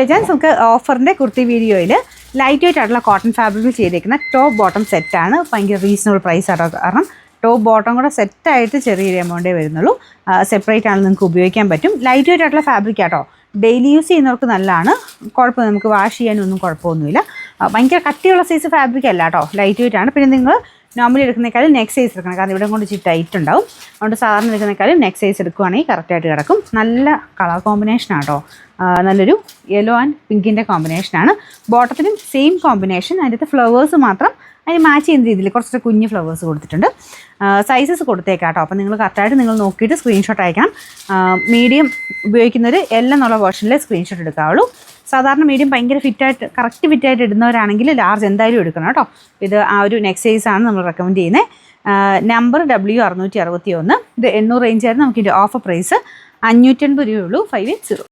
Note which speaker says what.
Speaker 1: Legends നമുക്ക് ഓഫറിൻ്റെ കുർത്തി വീഡിയോയിൽ light weight ആയിട്ടുള്ള കോട്ടൺ ഫാബ്രിക്കിൽ ചെയ്തേക്കുന്ന ടോപ്പ് ബോട്ടം സെറ്റാണ്. ഭയങ്കര റീസണബിൾ പ്രൈസ് ആട്ടോ. കാരണം ടോപ്പ് ബോട്ടം കൂടെ സെറ്റായിട്ട് ചെറിയൊരു എമൗണ്ടേ വരുന്നുള്ളൂ. സെപ്പറേറ്റ് ആണ് നിങ്ങൾക്ക് ഉപയോഗിക്കാൻ പറ്റും. ലൈറ്റ് വെയിറ്റ് ആയിട്ടുള്ള ഫാബ്രിക് ആട്ടോ. ഡെയിലി യൂസ് ചെയ്യുന്നവർക്ക് നല്ലതാണ്. കുഴപ്പമില്ല, നമുക്ക് വാഷ് ചെയ്യാനൊന്നും കുഴപ്പമൊന്നുമില്ല. ഭയങ്കര കട്ടിയുള്ള സൈസ് ഫാബ്രിക് അല്ല കേട്ടോ, ലൈറ്റ് വെയിറ്റ് ആണ്. പിന്നെ നിങ്ങൾ നോർമലി എടുക്കുന്നേക്കാളും നെക്ക് സൈസ് എടുക്കണം, കാരണം ഇവിടെ കൊണ്ട് ഇച്ചിരി ടൈറ്റ് ഉണ്ടാവും. അതുകൊണ്ട് സാധാരണ എടുക്കുന്നേക്കാളും നെക്ക് സൈസ് എടുക്കുകയാണെങ്കിൽ കറക്റ്റായിട്ട് കിടക്കും. നല്ല കളർ കോമ്പിനേഷനാണ് കേട്ടോ. നല്ലൊരു യെല്ലോ ആൻഡ് പിങ്കിൻ്റെ കോമ്പിനേഷനാണ്. ബോട്ടത്തിനും സെയിം കോമ്പിനേഷൻ. അതിൻ്റെ ഫ്ലവേഴ്സ് മാത്രം അതിന് മാച്ച് ചെയ്യുന്ന രീതിയിൽ കുറച്ച് കുഞ്ഞ് ഫ്ലവേഴ്സ് കൊടുത്തിട്ടുണ്ട്. സൈസസ് കൊടുത്തേക്കാം കേട്ടോ. അപ്പോൾ നിങ്ങൾ കറക്റ്റായിട്ട് നിങ്ങൾ നോക്കിയിട്ട് സ്ക്രീൻഷോട്ട് അയക്കണം. മീഡിയം ഉപയോഗിക്കുന്നവർ എല്ലാം എന്നുള്ള വേർഷനിൽ സ്ക്രീൻഷോട്ട് എടുക്കാവുള്ളൂ. സാധാരണ മീഡിയം ഭയങ്കര ഫിറ്റായിട്ട് കറക്റ്റ് ഫിറ്റായിട്ട് ഇടുന്നവരാണെങ്കിൽ ലാർജ് എന്തായാലും എടുക്കണം കേട്ടോ. ഇത് ആ ഒരു നെക്ക് സൈസാണ് നമ്മൾ റെക്കമെൻഡ് ചെയ്യുന്നത്. Number W661. ഇത് 800 റേഞ്ച് ആയിരുന്നു. നമുക്കിൻ്റെ ഓഫർ പ്രൈസ് 580 രൂപയുള്ളൂ. 580.